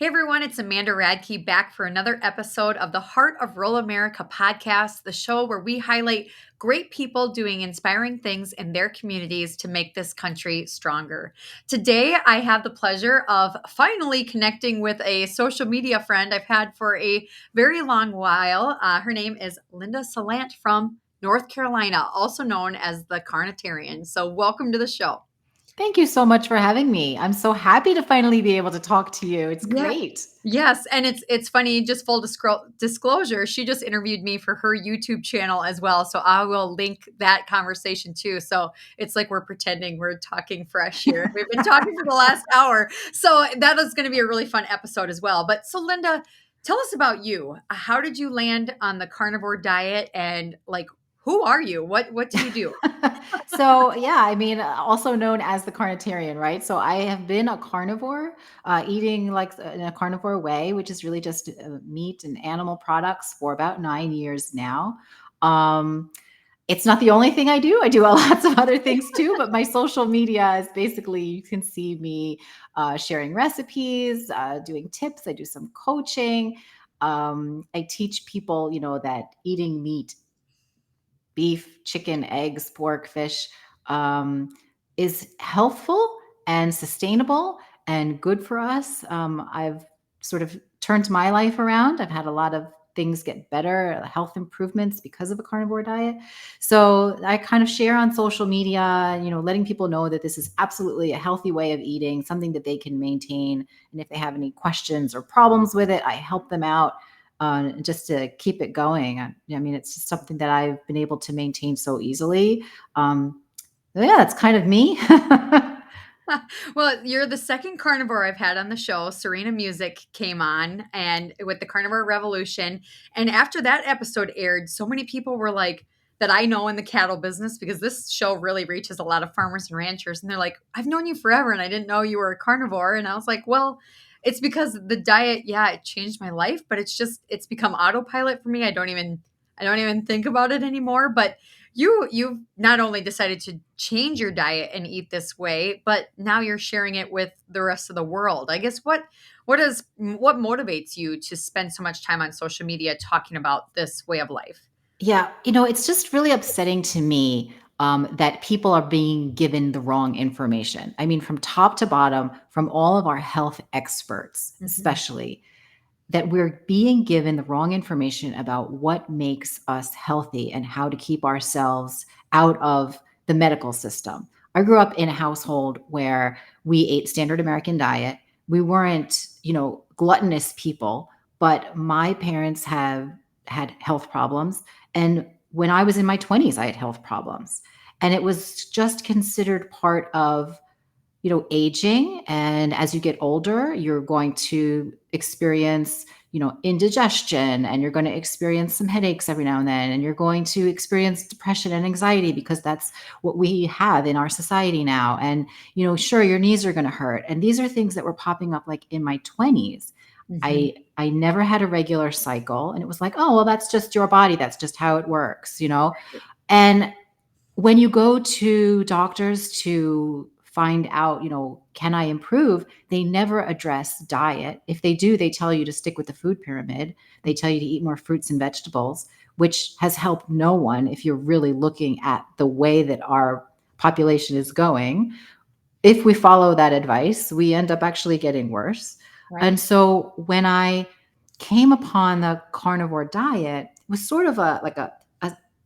Hey everyone, it's Amanda Radke back for another episode of the Heart of Rural America podcast, the show where we highlight great people doing inspiring things in their communities to make this country stronger. Today, I have the pleasure of finally connecting with a social media friend I've had for a very long while. Her name is Linda Salant from North Carolina, also known as the Carnitarian. So, welcome to the show. Thank you so much for having me. I'm so happy to finally be able to talk to you. It's Yeah. great. Yes, and it's funny, just full disclosure, she just interviewed me for her YouTube channel as well, so I will link that conversation too. So it's like we're pretending we're talking fresh here. We've been talking for the last hour, so that is going to be a really fun episode as well. But so Linda, tell us about you. How did you land on the carnivore diet, and like, who are you? What do you do? So, yeah, also known as the carnitarian, right? So, I have been a carnivore, eating like in a carnivore way, which is really just meat and animal products for about 9 years now. Um, it's not the only thing I do. I do lots of other things too, but my social media is basically you can see me sharing recipes, doing tips. I do some coaching. I teach people, that eating meat, beef, chicken, eggs, pork, fish, um, is healthful and sustainable and good for us. I've sort of turned my life around. I've had a lot of things get better, health improvements because of a carnivore diet. So I kind of share on social media, letting people know that this is absolutely a healthy way of eating, something that they can maintain. And if they have any questions or problems with it, I help them out just to keep it going. It's just something that I've been able to maintain so easily. Yeah, that's kind of me. Well, you're the second carnivore I've had on the show. Serena Music came on and with the Carnivore Revolution. And after that episode aired, so many people were like, that I know in the cattle business, because this show really reaches a lot of farmers and ranchers. And they're like, I've known you forever and I didn't know you were a carnivore. And I was like, well, it's because the diet, yeah, it changed my life, but it's become autopilot for me. I don't even think about it anymore. But you've not only decided to change your diet and eat this way, but now you're sharing it with the rest of the world. I guess what motivates you to spend so much time on social media talking about this way of life? Yeah, it's just really upsetting to me that people are being given the wrong information. I mean, from top to bottom, from all of our health experts, Mhm. especially, that we're being given the wrong information about what makes us healthy and how to keep ourselves out of the medical system. I grew up in a household where we ate standard American diet. We weren't, gluttonous people, but my parents have had health problems. And when I was in my 20s, I had health problems. And it was just considered part of aging. And as you get older, you're going to experience, indigestion, and you're going to experience some headaches every now and then. And you're going to experience depression and anxiety because that's what we have in our society now. And, sure, your knees are going to hurt. And these are things that were popping up like in my 20s. Mhm. I never had a regular cycle. And it was like, oh, well, that's just your body. That's just how it works. And when you go to doctors to find out, can I improve? They never address diet. If they do, they tell you to stick with the food pyramid. They tell you to eat more fruits and vegetables, which has helped no one if you're really looking at the way that our population is going. If we follow that advice, we end up actually getting worse. And Right. so when I came upon the carnivore diet, it was sort of a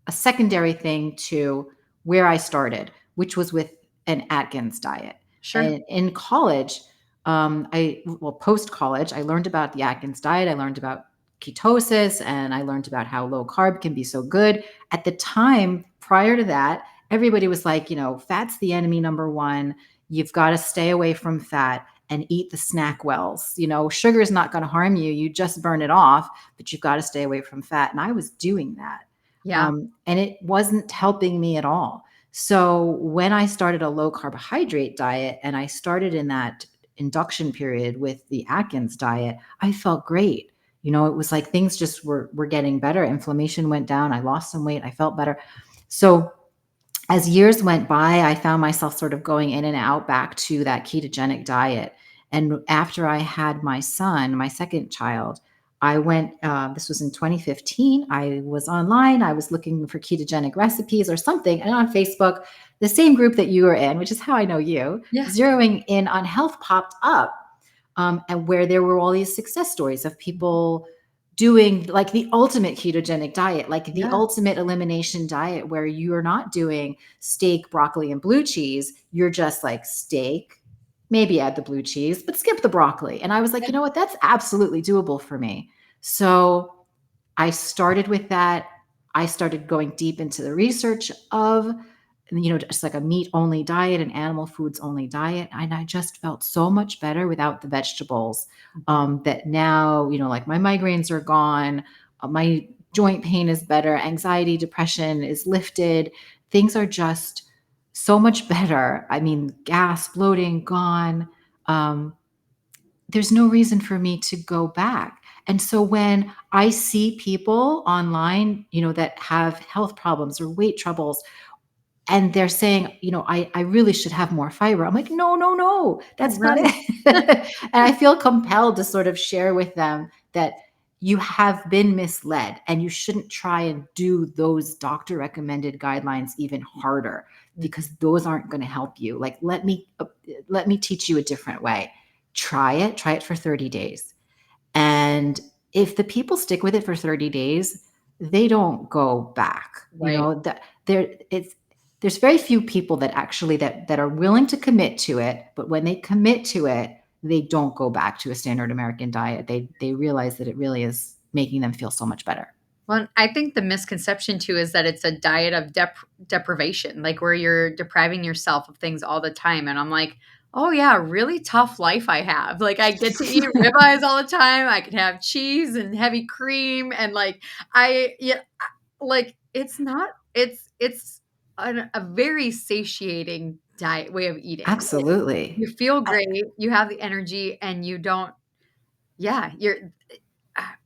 secondary thing to where I started, which was with an Atkins diet. Sure. And in college, post college, I learned about the Atkins diet. I learned about ketosis, and I learned about how low carb can be so good. At the time, prior to that, everybody was like, fat's the enemy number one. You've got to stay away from fat and eat the snack wells. Sugar is not going to harm you. You just burn it off, but you've got to stay away from fat. And I was doing that. Yeah. And it wasn't helping me at all. So when I started a low carbohydrate diet and I started in that induction period with the Atkins diet, I felt great. It was like things just were getting better. Inflammation went down. I lost some weight. I felt better. So as years went by, I found myself sort of going in and out back to that ketogenic diet. And after I had my son, my second child, I went, this was in 2015. I was online, I was looking for ketogenic recipes or something. And on Facebook, the same group that you were in, which is how I know you, Yeah. zeroing in on health popped up. And where there were all these success stories of people doing like the ultimate ketogenic diet, like the Yeah. ultimate elimination diet, where you are not doing steak, broccoli, and blue cheese. You're just like steak, maybe add the blue cheese, but skip the broccoli. And I was like, Yeah. you know what? That's absolutely doable for me. So I started with that. I started going deep into the research of, just like a meat only diet, an animal foods only diet. And I just felt so much better without the vegetables. Mhm. That now, like my migraines are gone, my joint pain is better, anxiety, depression is lifted. Things are just so much better. I mean, gas, bloating, gone. Um, there's no reason for me to go back. And so when I see people online, that have health problems or weight troubles, and they're saying, I really should have more fiber. I'm like, no, no, no, that's not Right. it. And I feel compelled to sort of share with them that you have been misled and you shouldn't try and do those doctor recommended guidelines even harder, because those aren't going to help you. Like, let me teach you a different way. Try it for 30 days. And if the people stick with it for 30 days, they don't go back. Right. That there's very few people that actually that are willing to commit to it, but when they commit to it, they don't go back to a standard American diet. They realize that it really is making them feel so much better. Well, I think the misconception too is that it's a diet of deprivation, like where you're depriving yourself of things all the time. And I'm like, oh yeah, really tough life I have. Like I get to eat ribeyes all the time. I can have cheese and heavy cream, and like yeah, like it's not. It's a very satiating diet way of eating. Absolutely. You feel I, great, you have the energy, and you don't. Yeah, you're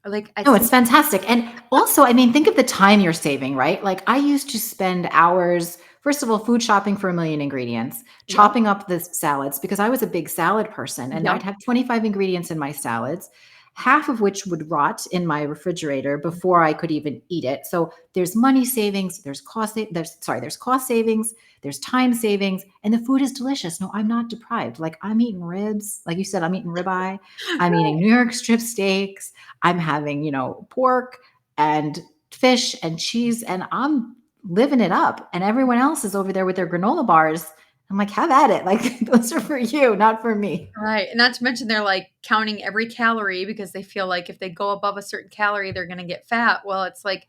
like No, it's it's fantastic. And also, I mean, think of the time you're saving, right? Like I used to spend hours, first of all, food shopping for a million ingredients, yep, chopping up the salads because I was a big salad person and yep, I'd have 25 ingredients in my salads, half of which would rot in my refrigerator before I could even eat it. So there's money savings, there's cost savings, there's time savings, and the food is delicious. No, I'm not deprived. Like I'm eating ribs, like you said, I'm eating ribeye, I'm eating New York strip steaks, I'm having, pork and fish and cheese, and I'm living it up. And everyone else is over there with their granola bars. I'm like, have at it. Like, those are for you, not for me. right, and not to mention they're, like, counting every calorie because they feel like if they go above a certain calorie, they're gonna get fat. Well, it's like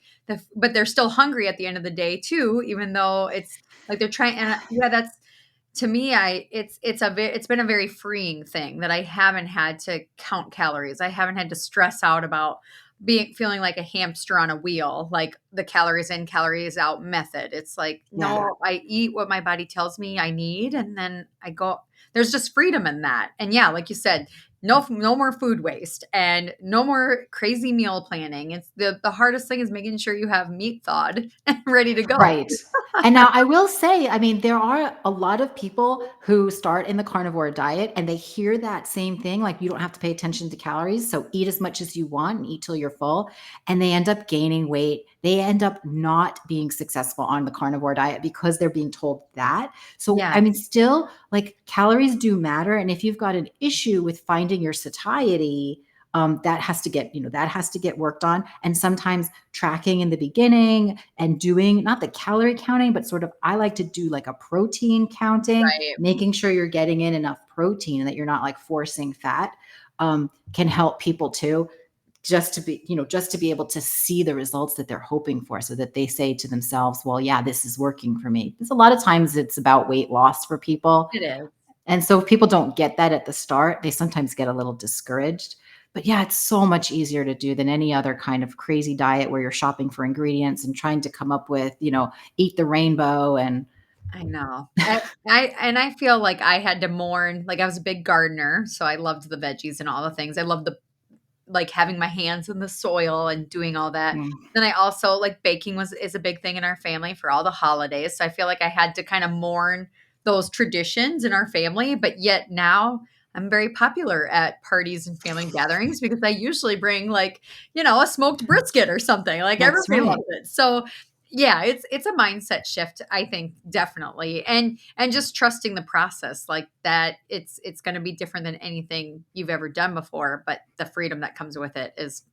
but they're still hungry at the end of the day too, even though it's like they're trying and, yeah, that's to me, I it's been a very freeing thing that I haven't had to count calories. I haven't had to stress out about feeling like a hamster on a wheel, like the calories in, calories out method. It's like, Yeah. no, I eat what my body tells me I need, and then I go. There's just freedom in that. And yeah, like you said, no more food waste and no more crazy meal planning. It's the hardest thing is making sure you have meat thawed and ready to go. Right. And now I will say, I mean, there are a lot of people who start in the carnivore diet and they hear that same thing, like you don't have to pay attention to calories. So eat as much as you want and eat till you're full. And they end up gaining weight. They end up not being successful on the carnivore diet because they're being told that. So, Yeah, I mean, still, like calories do matter. And if you've got an issue with finding your satiety, that has to get worked on. And sometimes tracking in the beginning and doing not the calorie counting, but sort of I like to do like a protein counting, right. making sure you're getting in enough protein and that you're not like forcing fat, can help people too. Just to be able to see the results that they're hoping for so that they say to themselves, well, yeah, this is working for me. Because a lot of times it's about weight loss for people. It is. And so if people don't get that at the start, they sometimes get a little discouraged. But yeah, it's so much easier to do than any other kind of crazy diet where you're shopping for ingredients and trying to come up with, eat the rainbow and I know. I feel like I had to mourn like, I was a big gardener, so I loved the veggies and all the things. I loved the like, having my hands in the soil and doing all that. mm, Then I also like, baking is a big thing in our family for all the holidays, so I feel like I had to kinda mourn those traditions in our family, but yet now I'm very popular at parties and family gatherings because I usually bring like, a smoked brisket or something. Like That's everybody right. loves it. So yeah, it's a mindset shift, I think, definitely. And just trusting the process like that it's going to be different than anything you've ever done before, but the freedom that comes with it is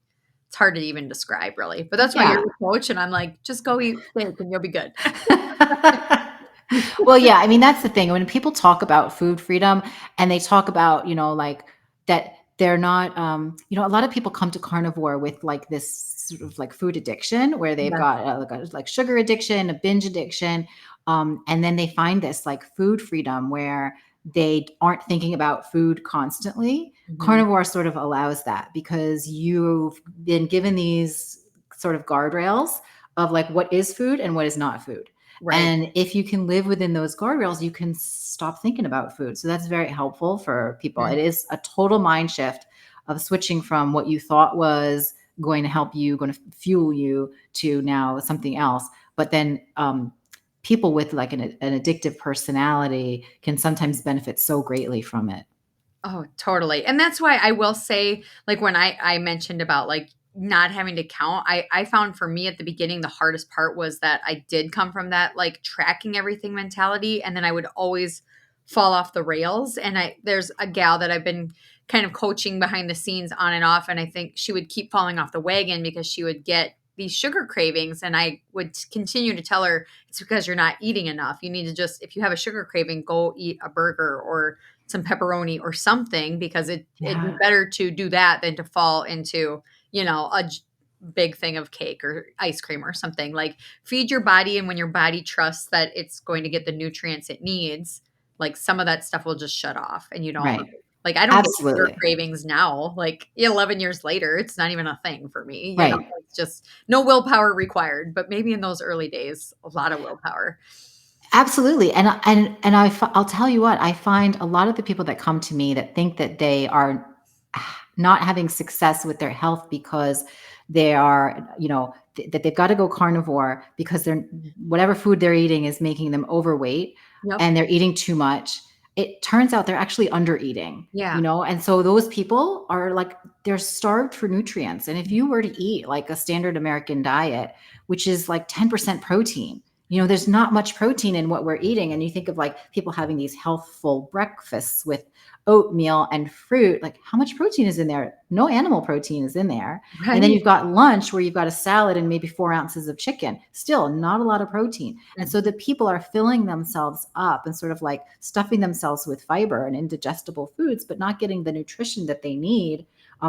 it's hard to even describe really. But that's why you're Yeah. the coach and I'm like, just go eat steak and you'll be good. Well, yeah, I mean, that's the thing. When people talk about food freedom and they talk about, like that they're not, a lot of people come to carnivore with like this sort of like food addiction where they've Yeah. got like sugar addiction, a binge addiction. And then they find this like food freedom where they aren't thinking about food constantly. Mhm. Carnivore sort of allows that because you've been given these sort of guardrails of like what is food and what is not food. Right. And if you can live within those guardrails, you can stop thinking about food. So that's very helpful for people. Mhm. It is a total mind shift of switching from what you thought was going to help you, going to fuel you, to now something else. But then people with like an addictive personality can sometimes benefit so greatly from it. Oh, totally. And that's why I will say, like when I mentioned about like not having to count, I found for me at the beginning the hardest part was that I did come from that like tracking everything mentality and then I would always fall off the rails. And there's a gal that I've been kind of coaching behind the scenes on and off and I think she would keep falling off the wagon because she would get these sugar cravings and I would continue to tell her it's because you're not eating enough. You need to just if you have a sugar craving, go eat a burger or some pepperoni or something because it'd be Yeah. better to do that than to fall into, big thing of cake or ice cream or something. Like feed your body and when your body trusts that it's going to get the nutrients it needs, like some of that stuff will just shut off and you don't Right. like I don't get sugar Absolutely. cravings now. Like 11 years later, it's not even a thing for me. Right. It's just no willpower required. But maybe in those early days, a lot of willpower. Absolutely, I'll tell you what, I find a lot of the people that come to me that think that they are not having success with their health because they are, that they've got to go carnivore because they're whatever food they're eating is making them overweight Yep. and they're eating too much. It turns out they're actually under eating, Yeah. and so those people are like they're starved for nutrients. And if you were to eat like a standard American diet, which is like 10% protein, there's not much protein in what we're eating. And you think of like people having these healthful breakfasts with oatmeal and fruit, like how much protein is in there? No animal protein is in there. And then Right. you've got lunch where you've got a salad and maybe 4 ounces of chicken, still not a lot of protein. And so the people are filling themselves up and sort of like stuffing themselves with fiber and indigestible foods, but not getting the nutrition that they need.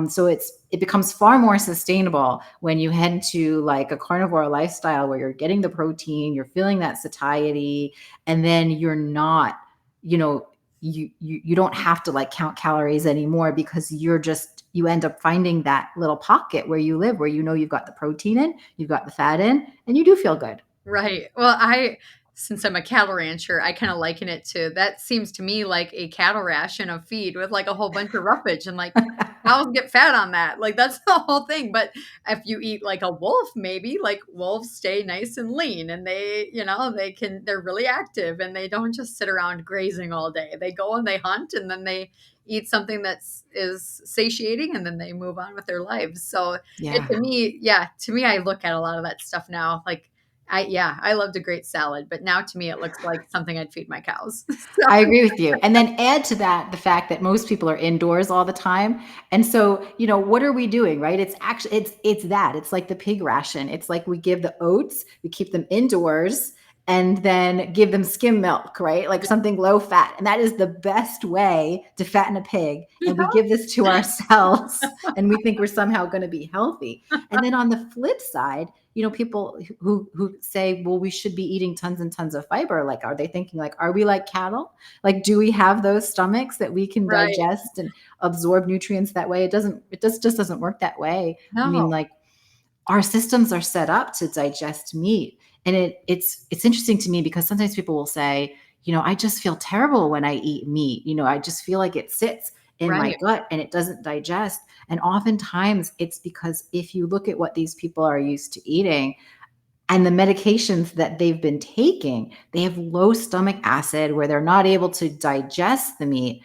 So it becomes far more sustainable when you head to like a carnivore lifestyle where you're getting the protein, you're feeling that satiety, and then you're not, you know, you don't have to like count calories anymore because you end up finding that little pocket where you live, where you've got the protein in, you've got the fat in, and you do feel good. Right. Well, since I'm a cattle rancher, I kind of liken it to that seems to me like a cattle ration of feed with like a whole bunch of roughage and like cows get fat on that. Like that's the whole thing. But if you eat like a wolf, maybe like wolves stay nice and lean and they're really active and they don't just sit around grazing all day. They go and they hunt and then they eat something is satiating and then they move on with their lives. So it Yeah. to me, yeah, to me, I look at a lot of that stuff now like I loved a great salad, but now to me it looks like something I'd feed my cows. So I agree with you. And then add to that the fact that most people are indoors all the time. And so, what are we doing, right? It's actually it's that. It's like the pig ration. It's like we give the oats, we keep them indoors and then give them skim milk, right? Like something low fat. And that is the best way to fatten a pig. And we give this to ourselves and we think we're somehow going to be healthy. And then on the flip side, people who say, well, we should be eating tons and tons of fiber. Like, are they thinking like, are we like cattle? Like, do we have those stomachs that we can right. digest and absorb nutrients that way? It just doesn't work that way. I mean, No. like our systems are set up to digest meat. And it's interesting to me because sometimes people will say, I just feel terrible when I eat meat. I just feel like it sits in my Right. gut and it doesn't digest. And oftentimes it's because if you look at what these people are used to eating and the medications that they've been taking, they have low stomach acid where they're not able to digest the meat.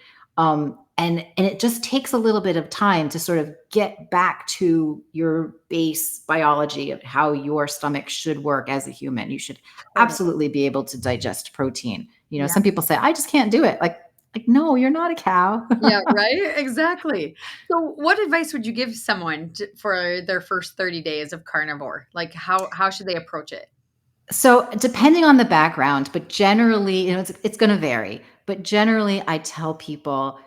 And it just takes a little bit of time to sort of get back to your base biology of how your stomach should work as a human. You should Totally. absolutely be able to digest protein. Yeah. Some people say, I just can't do it. Like, no, you're not a cow. Yeah, right? Exactly. So what advice would you give someone for their first 30 days of carnivore? Like how should they approach it? So depending on the background, but generally, it's going to vary. But generally, I tell people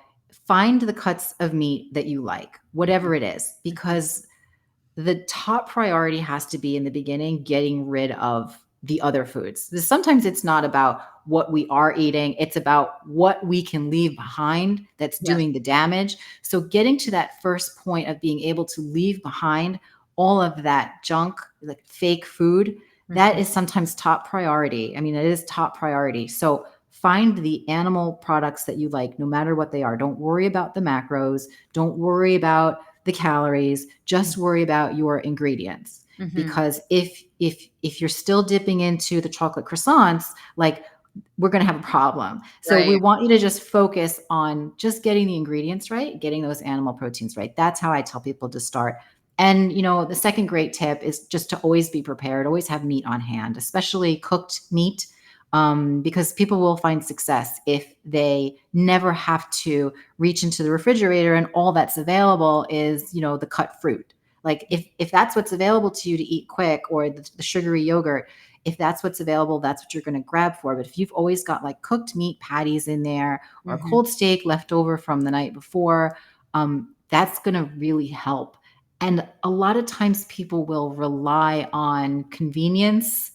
find the cuts of meat that you like, whatever it is, Mhm. because the top priority has to be in the beginning getting rid of the other foods. Sometimes it's not about what we are eating, it's about what we can leave behind that's Yes. doing the damage. So, getting to that first point of being able to leave behind all of that junk, like fake food, that Mhm. is sometimes top priority. I mean, it is top priority. So, find the animal products that you like, no matter what they are. Don't worry about the macros. Don't worry about the calories, just worry about your ingredients. Mhm. Because if you're still dipping into the chocolate croissants, like, we're going to have a problem. So we Right. want you to just focus on just getting the ingredients right, getting those animal proteins right. That's how I tell people to start. And the second great tip is just to always be prepared, always have meat on hand, especially cooked meat, because people will find success if they never have to reach into the refrigerator and all that's available is the cut fruit. Like, if that's what's available to you to eat quick, or the sugary yogurt, if that's what's available, that's what you're going to grab for. But if you've always got like cooked meat patties in there, or a Mhm. cold steak left over from the night before, that's going to really help. And a lot of times people will rely on convenience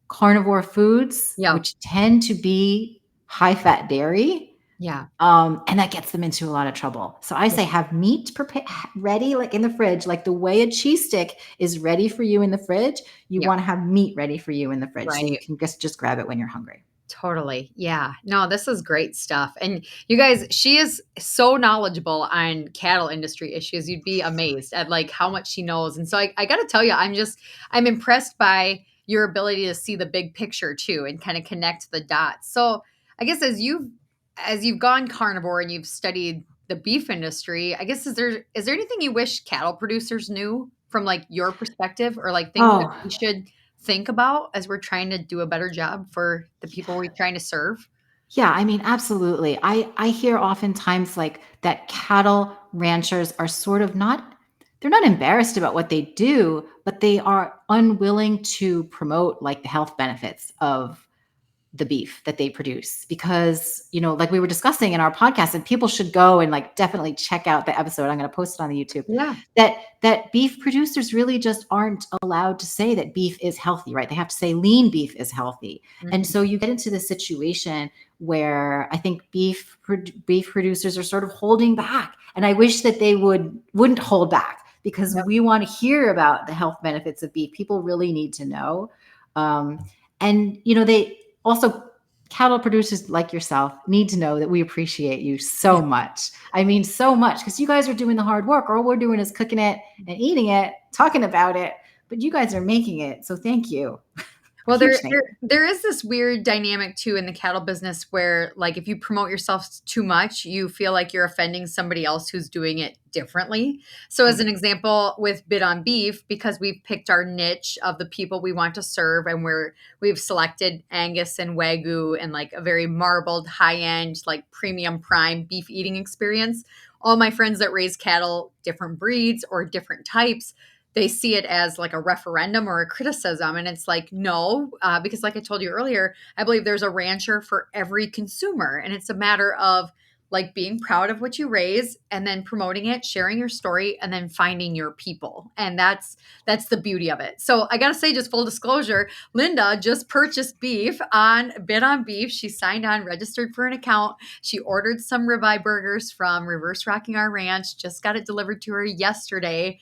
carnivore foods, Yeah. which tend to be high fat dairy, Yeah. and that gets them into a lot of trouble. So I Yeah. say have meat ready, like in the fridge, like the way a cheese stick is ready for you in the fridge. You Yeah. want to have meat ready for you in the fridge, so you Right. can just grab it when you're hungry. Totally. Yeah. No, this is great stuff. And you guys, she is so knowledgeable on cattle industry issues. You'd be amazed at like how much she knows. And so I got to tell you, I'm impressed by your ability to see the big picture too and kind of connect the dots. So I guess as you've gone carnivore and you've studied the beef industry, I guess is there anything you wish cattle producers knew from like your perspective or like things that Oh, we should think about as we're trying to do a better job for the people we're trying to serve? yeah, I mean, absolutely. I hear oftentimes like that cattle ranchers are sort of not, they're not embarrassed about what they do, but they are unwilling to promote like the health benefits of the beef that they produce, because like we were discussing in our podcast, and people should go and like definitely check out the episode. I'm going to post it on the YouTube. Yeah. That beef producers really just aren't allowed to say that beef is healthy, right? They have to say lean beef is healthy. And Mhm. so you get into the situation where I think beef producers are sort of holding back, and I wish that they wouldn't hold back, because Yep. we want to hear about the health benefits of beef. People really need to know. And they also, cattle producers like yourself need to know that we appreciate you Yeah. so much. I mean, so much, because you guys are doing the hard work. All we're doing is cooking it and eating it, talking about it, but you guys are making it. So thank you. Well, Huge there, thank there you. there is this weird dynamic too in the cattle business where, like, if you promote yourself too much, you feel like you're offending somebody else who's doing it differently. So, as an Mhm. example, with Bid on Beef, because we've picked our niche of the people we want to serve, and we've selected Angus and Wagyu and like a very marbled, high end, like premium prime beef eating experience. All my friends that raise cattle, different breeds or different types, they see it as like a referendum or a criticism. And it's like, no, because like I told you earlier, I believe there's a rancher for every consumer. And it's a matter of like being proud of what you raise and then promoting it, sharing your story, and then finding your people. And that's the beauty of it. So I gotta say, just full disclosure, Linda just purchased beef on Bid on Beef. She signed on, registered for an account. She ordered some ribeye burgers from Reverse Rocking Our Ranch, just got it delivered to her yesterday.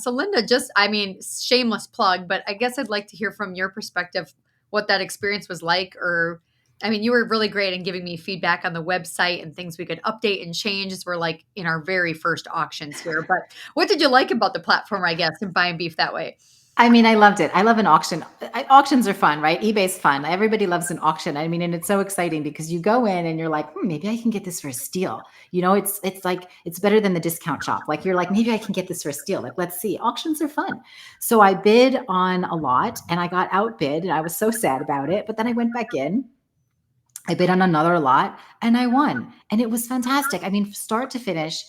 So Linda, just I mean, shameless plug, but I guess I'd like to hear from your perspective what that experience was like. Or, I mean, you were really great in giving me feedback on the website and things we could update and change as we're like in our very first auctions here. But what did you like about the platform, I guess, and buying beef that way? I mean, I loved it. I love an auction. Auctions are fun, right? eBay's fun. Everybody loves an auction. I mean, and it's so exciting because you go in and you're like, maybe I can get this for a steal. You know, it's like it's better than the discount shop. Like you're like, maybe I can get this for a steal. Like, let's see. Auctions are fun. So I bid on a lot and I got outbid and I was so sad about it. But then I went back in, I bid on another lot and I won. And it was fantastic. I mean, start to finish,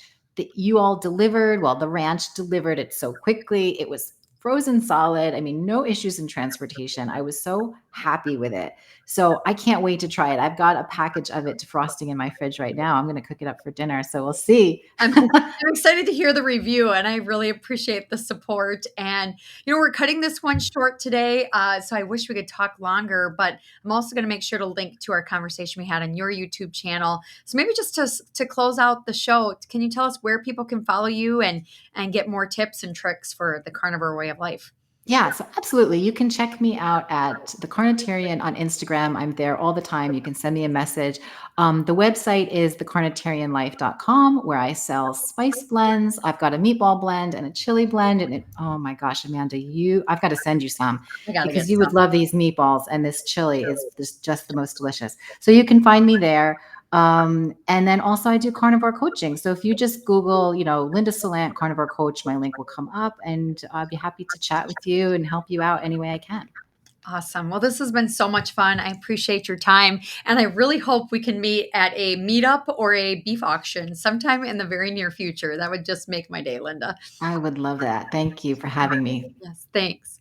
you all delivered. Well, the ranch delivered it so quickly. It was frozen solid. I mean, no issues in transportation. I was so happy with it. So I can't wait to try it. I've got a package of it frosting in my fridge right now. I'm going to cook it up for dinner. So we'll see. I'm excited to hear the review, and I really appreciate the support. And we're cutting this one short today, so I wish we could talk longer. But I'm also going to make sure to link to our conversation we had on your YouTube channel. So maybe just to close out the show, can you tell us where people can follow you and get more tips and tricks for the carnivore way of life? Yeah, so absolutely. You can check me out at the Carnitarian on Instagram. I'm there all the time. You can send me a message. The website is thecarnitarianlife.com, where I sell spice blends. I've got a meatball blend and a chili blend. And oh my gosh, Amanda, I've got to send you some I got to because get you would some. love these meatballs. And this chili is just the most delicious. So you can find me there. And then also I do carnivore coaching. So if you just Google, Linda Salant, carnivore coach, my link will come up and I'll be happy to chat with you and help you out any way I can. Awesome. Well, this has been so much fun. I appreciate your time. And I really hope we can meet at a meetup or a beef auction sometime in the very near future. That would just make my day, Linda. I would love that. Thank you for having me. Yes, thanks.